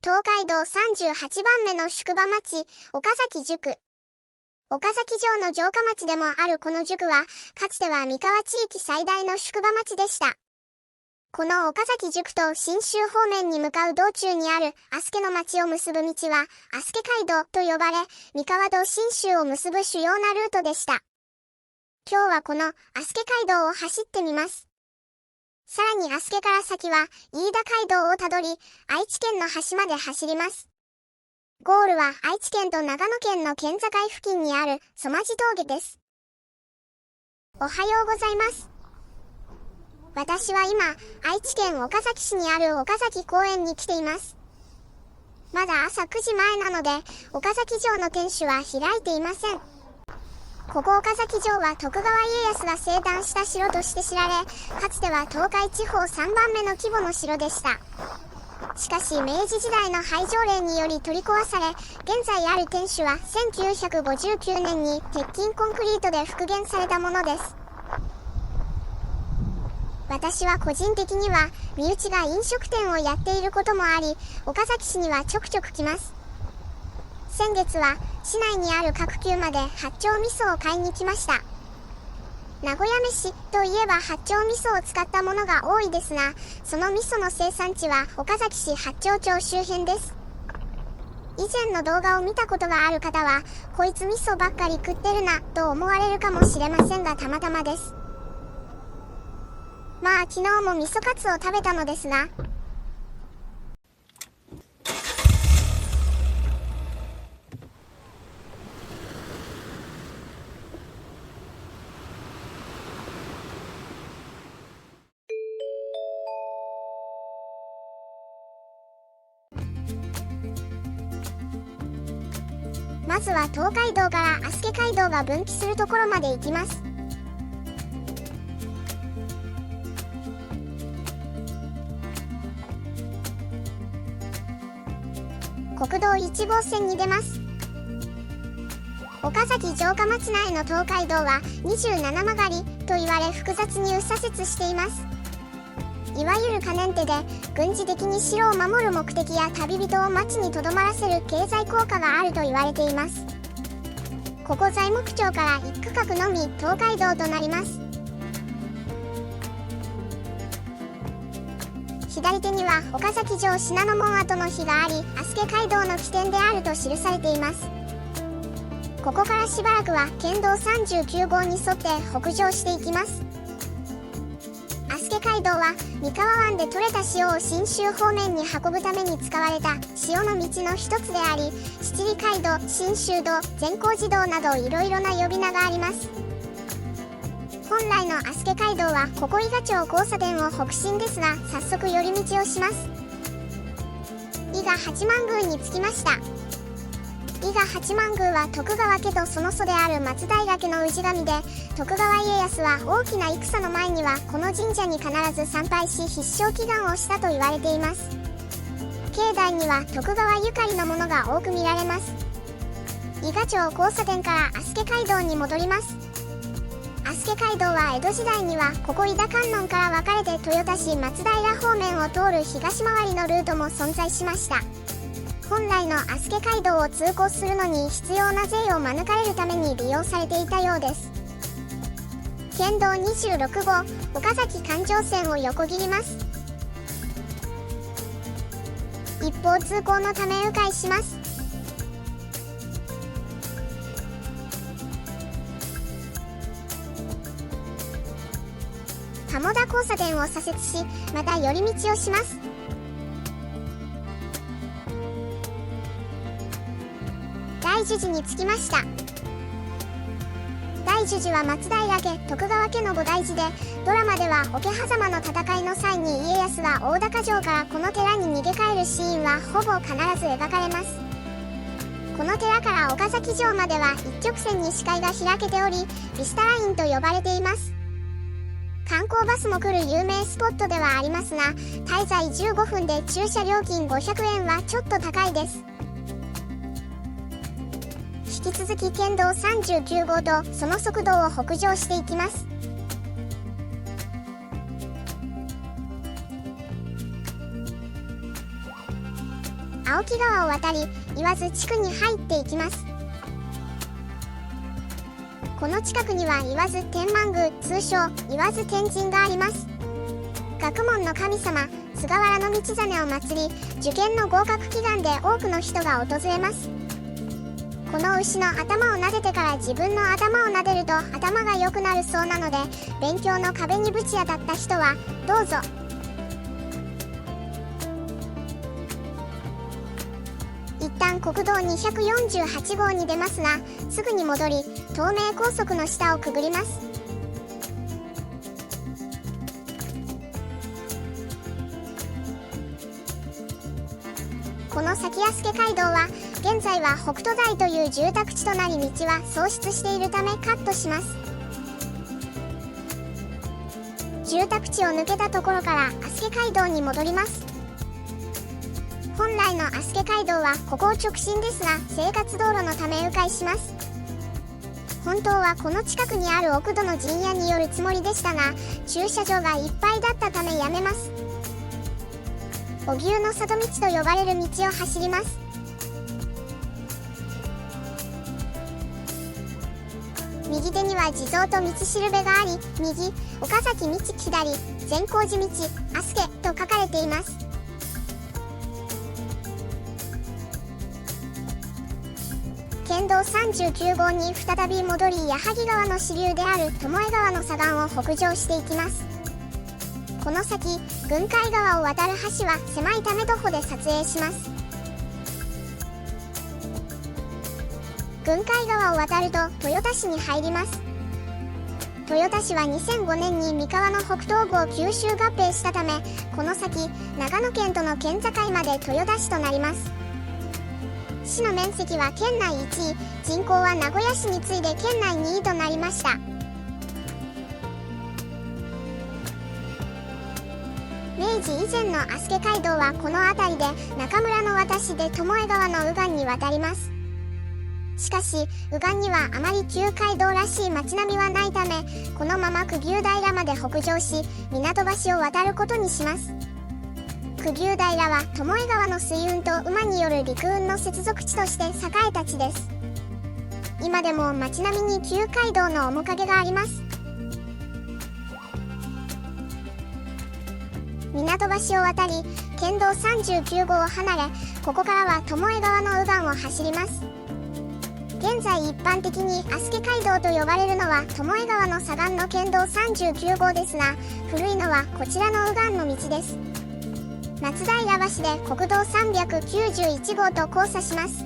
東海道38番目の宿場町、岡崎宿。岡崎城の城下町でもあるこの宿は、かつては三河地域最大の宿場町でした。この岡崎宿と信州方面に向かう道中にある足助の町を結ぶ道は、足助街道と呼ばれ、三河と信州を結ぶ主要なルートでした。今日はこの足助街道を走ってみます。さらに足助から先は、飯田街道をたどり、愛知県の端まで走ります。ゴールは愛知県と長野県の県境付近にある曽間地峠です。おはようございます。私は今、愛知県岡崎市にある岡崎公園に来ています。まだ朝9時前なので、岡崎城の天守は開いていません。ここ岡崎城は徳川家康が生誕した城として知られ、かつては東海地方3番目の規模の城でした。しかし明治時代の廃城令により取り壊され、現在ある天守は1959年に鉄筋コンクリートで復元されたものです。私は個人的には、身内が飲食店をやっていることもあり、岡崎市にはちょくちょく来ます。先月は、市内にある各級まで八丁味噌を買いに来ました。名古屋飯といえば八丁味噌を使ったものが多いですが、その味噌の生産地は岡崎市八丁町周辺です。以前の動画を見たことがある方は、こいつ味噌ばっかり食ってるなと思われるかもしれませんがたまたまです。まあ昨日も味噌カツを食べたのですが、まずは東海道から足助街道が分岐するところまで行きます。国道1号線に出ます。岡崎城下町内の東海道は27曲がりと言われ複雑に右左折しています。いわゆる可燃手で軍事的に城を守る目的や旅人を町に留まらせる経済効果があると言われています。ここ材木町から1区画のみ東海道となります。左手には岡崎城信濃門跡の碑があり、足助街道の起点であると記されています。ここからしばらくは県道39号に沿って北上していきます。足助街道は三河湾で採れた塩を信州方面に運ぶために使われた塩の道の一つであり、七里街道、信州道、善光寺道などいろいろな呼び名があります。本来の足助街道はここ伊賀町交差点を北進ですが、早速寄り道をします。伊賀八幡宮に着きました。伊賀八幡宮は徳川家とその祖である松平家の氏神で、徳川家康は大きな戦の前にはこの神社に必ず参拝し必勝祈願をしたと言われています。境内には徳川ゆかりのものが多く見られます。伊賀町交差点から足助街道に戻ります。足助街道は江戸時代にはここ伊田観音から分かれて豊田市松平方面を通る東回りのルートも存在しました。本来の足助街道を通行するのに必要な税を免れるために利用されていたようです。県道26号岡崎環状線を横切ります。一方通行のため迂回します。鴨田交差点を左折し、また寄り道をします。大樹寺に着きました。大樹寺は松平家、徳川家の菩提寺で、ドラマでは桶狭間の戦いの際に家康が大高城からこの寺に逃げ帰るシーンはほぼ必ず描かれます。この寺から岡崎城までは一直線に視界が開けており、ビスタラインと呼ばれています。観光バスも来る有名スポットではありますが、滞在15分で駐車料金500円はちょっと高いです。引き続き県道39号とその側道を北上していきます。青木川を渡り岩津地区に入っていきます。この近くには岩津天満宮、通称岩津天神があります。学問の神様菅原道真を祀り、受験の合格祈願で多くの人が訪れます。この牛の頭を撫でてから自分の頭を撫でると頭が良くなるそうなので、勉強の壁にぶち当たった人はどうぞ。一旦国道248号に出ますが、すぐに戻り東名高速の下をくぐります。この先安家街道は現在は北斗台という住宅地となり、道は喪失しているためカットします。住宅地を抜けたところから安家街道に戻ります。本来の安家街道はここを直進ですが、生活道路のため迂回します。本当はこの近くにある奥戸の陣屋に寄るつもりでしたが、駐車場がいっぱいだったためやめます。荻生の里道と呼ばれる道を走ります。右手には地蔵と道しるべがあり、右岡崎道、左善光寺道飛鳥と書かれています。県道39号に再び戻り、矢作川の支流である巴川の左岸を北上していきます。この先軍海川を渡る橋は狭いため徒歩で撮影します。軍海川を渡ると豊田市に入ります。豊田市は2005年に三河の北東部を九州合併したため、この先長野県との県境まで豊田市となります。市の面積は県内1位、人口は名古屋市に次いで県内2位となりました。明治以前の飛鳥街道はこの辺りで中村の渡しで巴川の右岸に渡ります。しかし右岸にはあまり旧街道らしい街並みはないため、このまま久牛平まで北上し港橋を渡ることにします。久牛平は巴川の水運と馬による陸運の接続地として栄えた地です。今でも街並みに旧街道の面影があります。港橋を渡り県道39号を離れ、ここからは巴川の右岸を走ります。現在一般的に飛鳥街道と呼ばれるのは巴川の左岸の県道39号ですが、古いのはこちらの右岸の道です。松平橋で国道391号と交差します。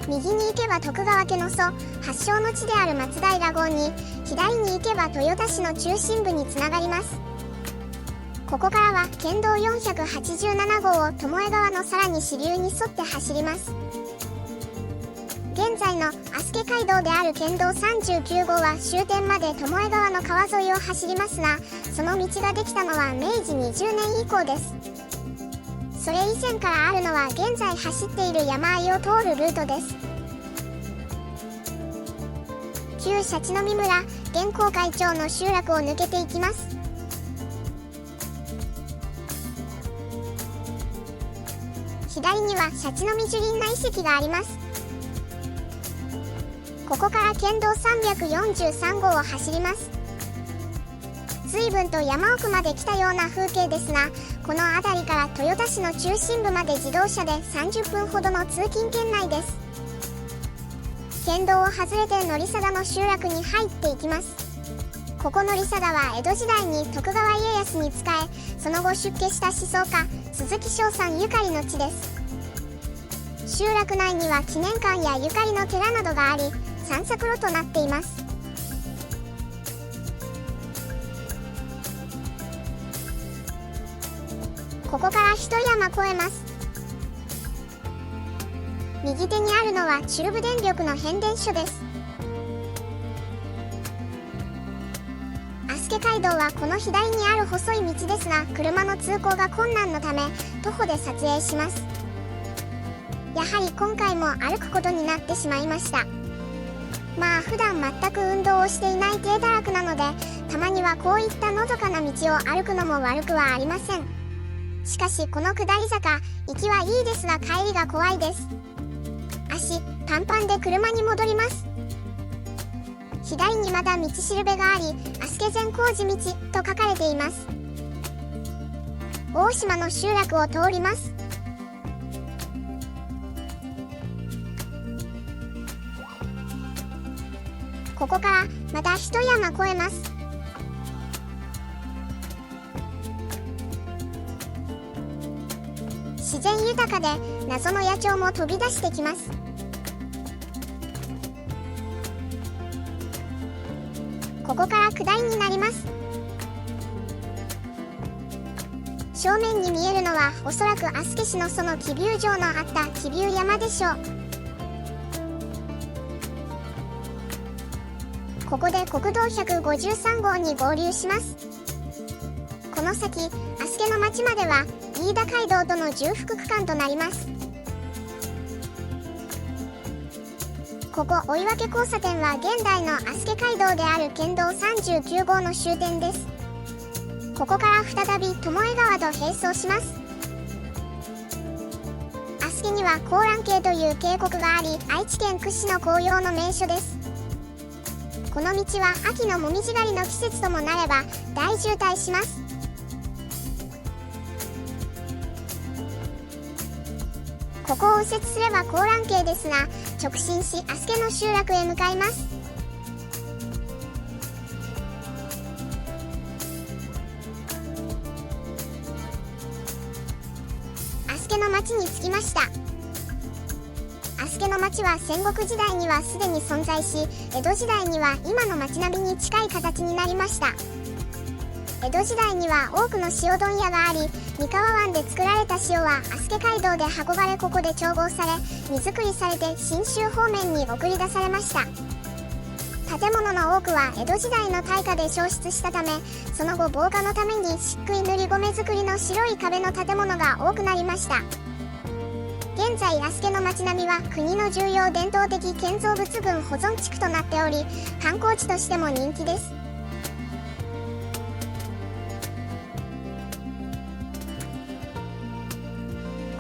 右に行けば徳川家の祖発祥の地である松平号に、左に行けば豊田市の中心部につながります。ここからは県道487号を巴川のさらに支流に沿って走ります。現在の飛鳥街道である県道39号は終点まで巴川の川沿いを走りますが、その道ができたのは明治20年以降です。それ以前からあるのは現在走っている山あいを通るルートです。旧シャチノミ村現公会町の集落を抜けていきます。左にはシャチノミ樹林内遺跡があります。ここから県道343号を走ります。随分と山奥まで来たような風景ですが、この辺りから豊田市の中心部まで自動車で30分ほどの通勤圏内です。県道を外れて乗貞の集落に入っていきます。ここ乗貞は江戸時代に徳川家康に仕え、その後出家した思想家鈴木正さんゆかりの地です。集落内には記念館やゆかりの寺などがあり、散策路となっています。ここから一山越えます。右手にあるのは中部電力の変電所です。飛鳥街道はこの左にある細い道ですが、車の通行が困難のため徒歩で撮影します。やはり今回も歩くことになってしまいました。まあ普段全く運動をしていない低堕落なので、たまにはこういったのどかな道を歩くのも悪くはありません。しかしこの下り坂、行きはいいですが帰りが怖いです。足パンパンで車に戻ります。左にまだ道しるべがあり、足助善光寺道と書かれています。大島の集落を通ります。ここからまた一山越えます。自然豊かで謎の野鳥も飛び出してきます。ここから下りになります。正面に見えるのはおそらく足助市のその気流城のあった気流山でしょう。ここで国道153号に合流します。この先足助の町までは飯田街道との重複区間となります。ここ追分交差点は現代の足助街道である県道39号の終点です。ここから再び巴川と並走します。足助には香蘭渓という渓谷があり、愛知県屈指の紅葉の名所です。この道は秋のもみじ狩りの季節ともなれば大渋滞します。ここを右折すれば香蘭渓ですが、直進し足助の集落へ向かいます。足助の町に着きました。足助の町は戦国時代にはすでに存在し、江戸時代には今の町並みに近い形になりました。江戸時代には多くの塩問屋があり、三河湾で作られた塩は足助街道で運ばれ、ここで調合され荷造りされて信州方面に送り出されました。建物の多くは江戸時代の大火で焼失したため、その後防火のために漆喰塗り込め造りの白い壁の建物が多くなりました。現在足助の町並みは国の重要伝統的建造物群保存地区となっており、観光地としても人気です。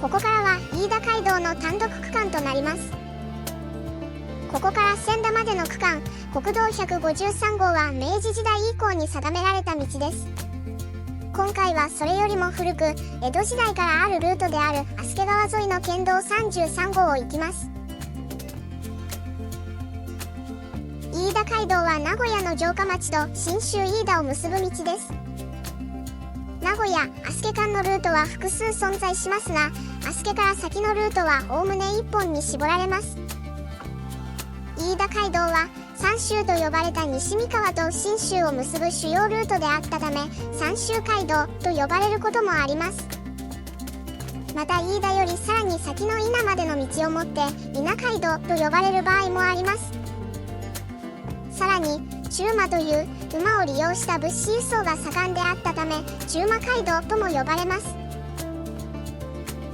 ここからは飯田街道の単独区間となります。ここから千田までの区間、国道153号は明治時代以降に定められた道です。今回はそれよりも古く江戸時代からあるルートである足助川沿いの県道33号を行きます。飯田街道は名古屋の城下町と信州飯田を結ぶ道です。名古屋足助間のルートは複数存在しますが、足助から先のルートはおおむね1本に絞られます。飯田街道は三州と呼ばれた西三河と信州を結ぶ主要ルートであったため、三州街道と呼ばれることもあります。また飯田よりさらに先の伊那までの道をもって伊那街道と呼ばれる場合もあります。さらに中馬という馬を利用した物資輸送が盛んであったため、中馬街道とも呼ばれます。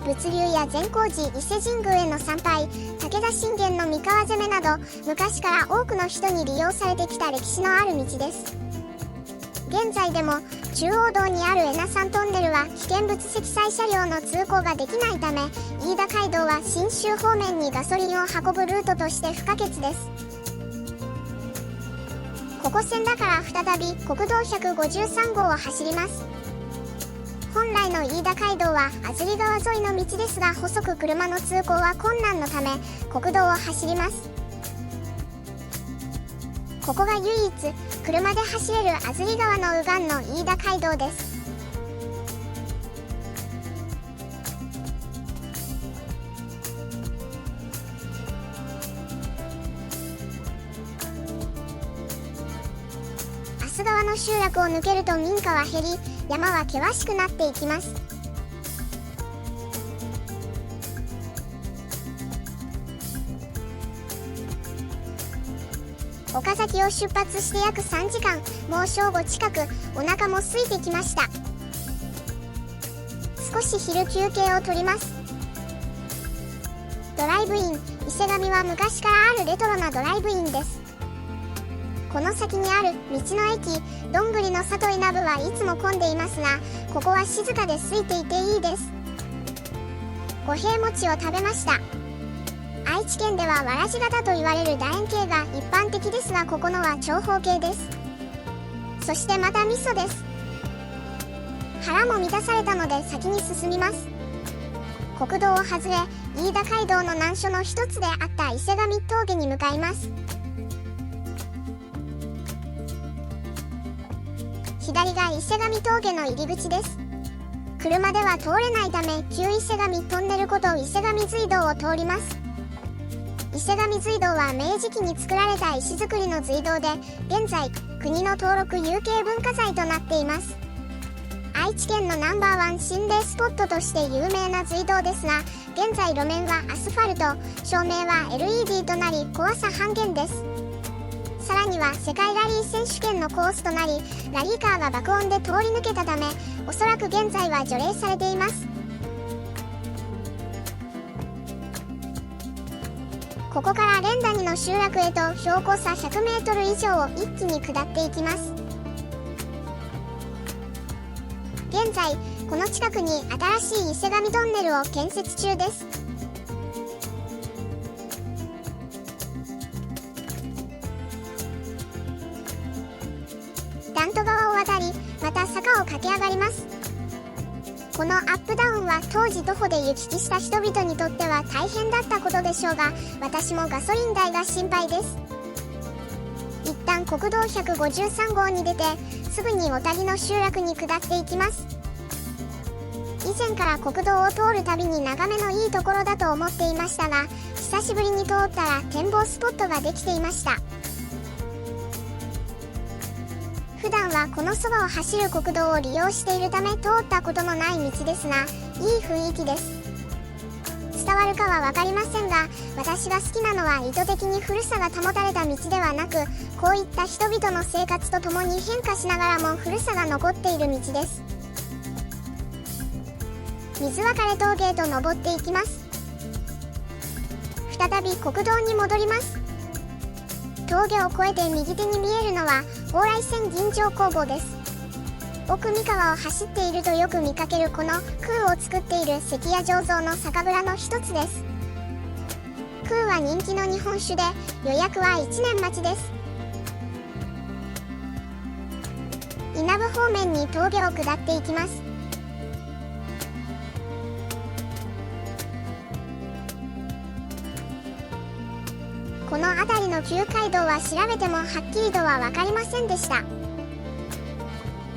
物流や善光寺伊勢神宮への参拝、武田信玄の三河攻めなど昔から多くの人に利用されてきた歴史のある道です。現在でも中央道にある恵那山トンネルは危険物積載車両の通行ができないため、飯田街道は信州方面にガソリンを運ぶルートとして不可欠です。ここ千田から再び国道153号を走ります。本来の飯田街道は安釣川沿いの道ですが、細く車の通行は困難のため国道を走ります。ここが唯一車で走れる安釣川の右岸の飯田街道です。飛鳥川の集落を抜けると民家は減り、山は険しくなっていきます。岡崎を出発して約3時間、もう正午近く、お腹も空いてきました。少し昼休憩を取ります。ドライブイン伊勢神は昔からあるレトロなドライブインです。この先にある道の駅どんぐりの里稲部はいつも混んでいますが、ここは静かで空いていていいです。五平餅を食べました。愛知県ではわらじ型と言われる楕円形が一般的ですが、ここのは長方形です。そしてまた味噌です。腹も満たされたので先に進みます。国道を外れ、飯田街道の難所の一つであった伊勢神峠に向かいます。左が伊勢神峠の入り口です。車では通れないため、旧伊勢神トンネルこと伊勢神隧道を通ります。伊勢神隧道は明治期に作られた石造りの隧道で、現在国の登録有形文化財となっています。愛知県のナンバー1心霊スポットとして有名な隧道ですが、現在路面はアスファルト、照明は LED となり怖さ半減です。さらには世界ラリー選手権のコースとなり、ラリーカーが爆音で通り抜けたため、おそらく現在は除霊されています。ここから連谷の集落へと標高差 100m 以上を一気に下っていきます。現在この近くに新しい伊勢神トンネルを建設中です。ダント川を渡り、また坂を駆け上がります。このアップダウンは当時徒歩で行き来した人々にとっては大変だったことでしょうが、私もガソリン代が心配です。一旦国道153号に出て、すぐに小谷の集落に下っていきます。以前から国道を通るたびに眺めのいいところだと思っていましたが、久しぶりに通ったら展望スポットができていました。普段はこのそばを走る国道を利用しているため通ったことのない道ですが、いい雰囲気です。伝わるかは分かりませんが、私が好きなのは意図的に古さが保たれた道ではなく、こういった人々の生活とともに変化しながらも古さが残っている道です。水分峠へと登っていきます。再び国道に戻ります。峠を越えて右手に見えるのは蓬莱線銀城工房です。奥三河を走っているとよく見かけるこの空を作っている関屋醸造の酒蔵の一つです。空は人気の日本酒で予約は1年待ちです。稲部方面に峠を下っていきます。この辺りの旧街道は調べてもはっきりとは分かりませんでした。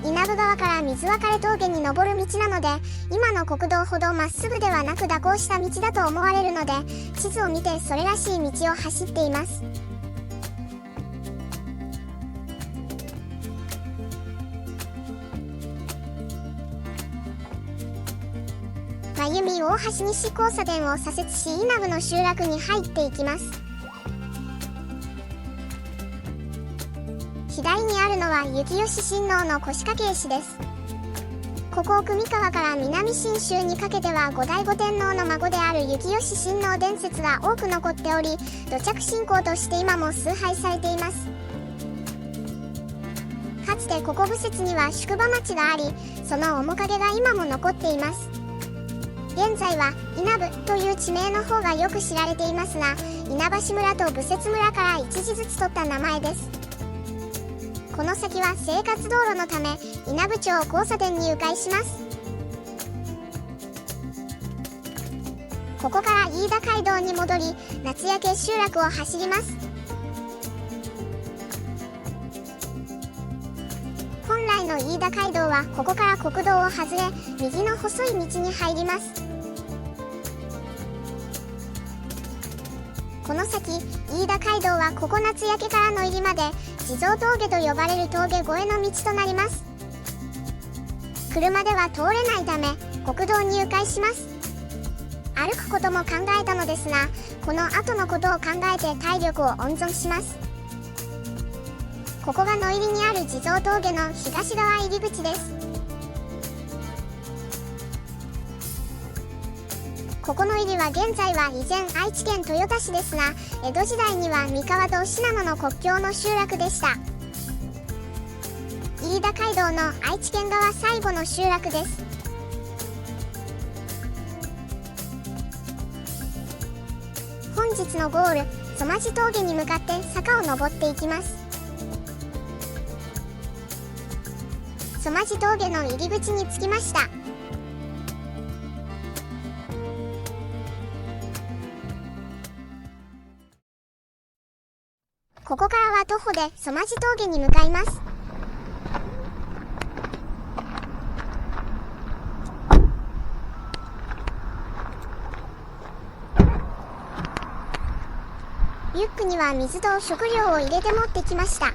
稲部川から水分峠に登る道なので、今の国道ほどまっすぐではなく蛇行した道だと思われるので、地図を見てそれらしい道を走っています。真由美大橋西交差点を左折し、稲部の集落に入っていきます。左にあるのは幸吉親王の腰掛石です。ここ奥三河から南信州にかけては後醍醐天皇の孫である幸吉親王伝説が多く残っており、土着信仰として今も崇拝されています。かつてここ武節には宿場町があり、その面影が今も残っています。現在は稲部という地名の方がよく知られていますが、稲橋村と武節村から一字ずつ取った名前です。この先は生活道路のため、稲部町交差点に迂回します。ここから飯田街道に戻り、夏焼集落を走ります。本来の飯田街道はここから国道を外れ、右の細い道に入ります。この先、飯田街道はここ夏焼からの入りまで、地蔵峠と呼ばれる峠越えの道となります。車では通れないため、国道に迂回します。歩くことも考えたのですが、この後のことを考えて体力を温存します。ここが野入りにある地蔵峠の東側入り口です。ここの入りは現在は依然愛知県豊田市ですが、江戸時代には三河と信濃の国境の集落でした。入田街道の愛知県側最後の集落です。本日のゴール、曽間地峠に向かって坂を登っていきます。曽間地峠の入り口に着きました。ここからは徒歩で曽間地峠に向かいます。リュックには水と食料を入れて持ってきました。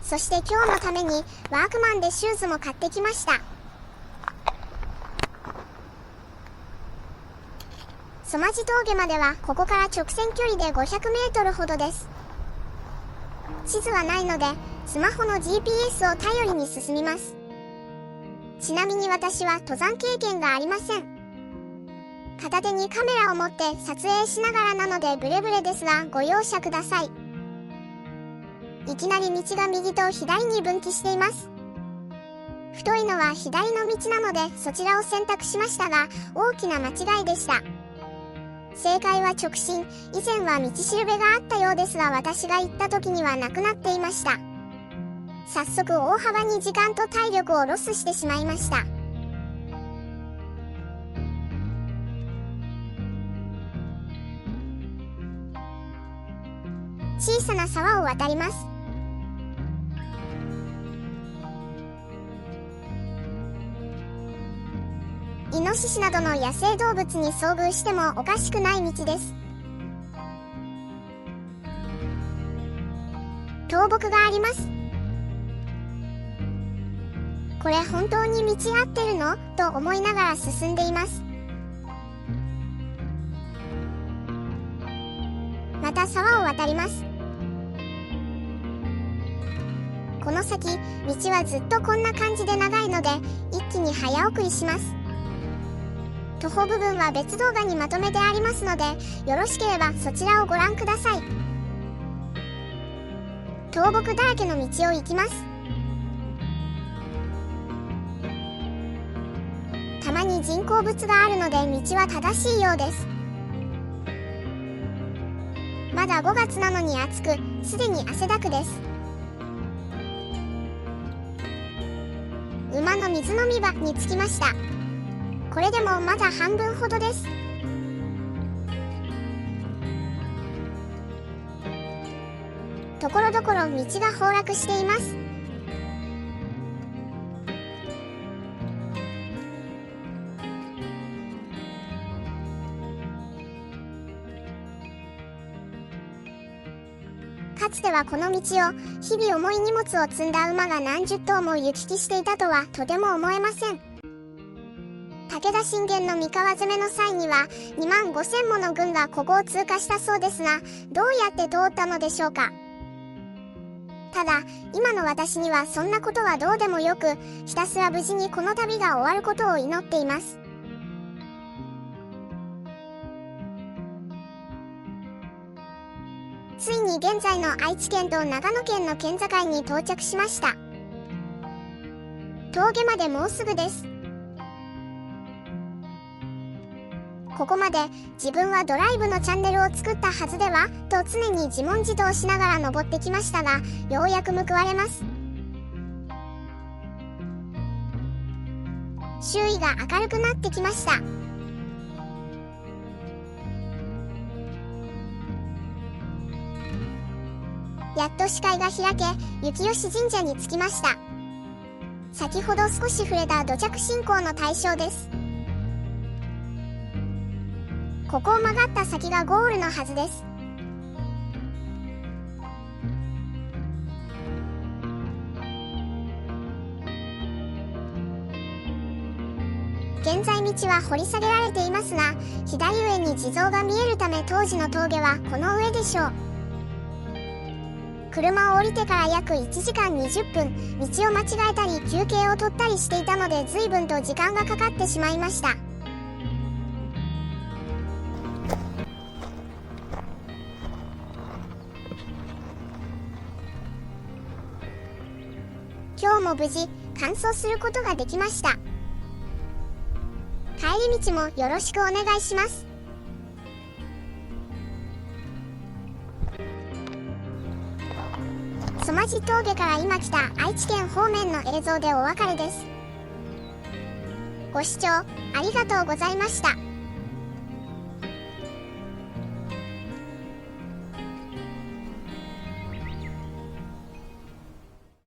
そして今日のためにワークマンでシューズも買ってきました。曽間地峠まではここから直線距離で500メートルほどです。地図はないのでスマホの GPS を頼りに進みます。ちなみに私は登山経験がありません。片手にカメラを持って撮影しながらなのでブレブレですがご容赦ください。いきなり道が右と左に分岐しています。太いのは左の道なのでそちらを選択しましたが大きな間違いでした。正解は直進。以前は道しるべがあったようですが私が行った時にはなくなっていました。早速大幅に時間と体力をロスしてしまいました。小さな沢を渡ります。イノシシなどの野生動物に遭遇してもおかしくない道です。倒木があります。これ本当に道合ってるのと思いながら進んでいます。また沢を渡ります。この先、道はずっとこんな感じで長いので一気に早送りします。徒歩部分は別動画にまとめてありますのでよろしければそちらをご覧ください。倒木だらけの道を行きます。たまに人工物があるので道は正しいようです。まだ5月なのに暑く、すでに汗だくです。馬の水飲み場に着きました。これでもまだ半分ほどです。ところどころ道が崩落しています。かつてはこの道を日々重い荷物を積んだ馬が何十頭も行き来していたとはとても思えません。武田信玄の三河攻めの際には2万5,000もの軍がここを通過したそうですが、どうやって通ったのでしょうか。ただ今の私にはそんなことはどうでもよく、ひたすら無事にこの旅が終わることを祈っています。ついに現在の愛知県と長野県の県境に到着しました。峠までもうすぐです。ここまで自分はドライブのチャンネルを作ったはずではと常に自問自答しながら登ってきましたが、ようやく報われます。周囲が明るくなってきました。やっと視界が開け、雪吉神社に着きました。先ほど少し触れた土着信仰の対象です。ここを曲がった先がゴールのはずです。現在道は掘り下げられていますが、左上に地蔵が見えるため当時の峠はこの上でしょう。車を降りてから約1時間20分、道を間違えたり休憩を取ったりしていたので随分と時間がかかってしまいました。今日も無事完走することができました。帰り道もよろしくお願いします。曽間地峠から今来た愛知県方面の映像でお別れです。ご視聴ありがとうございました。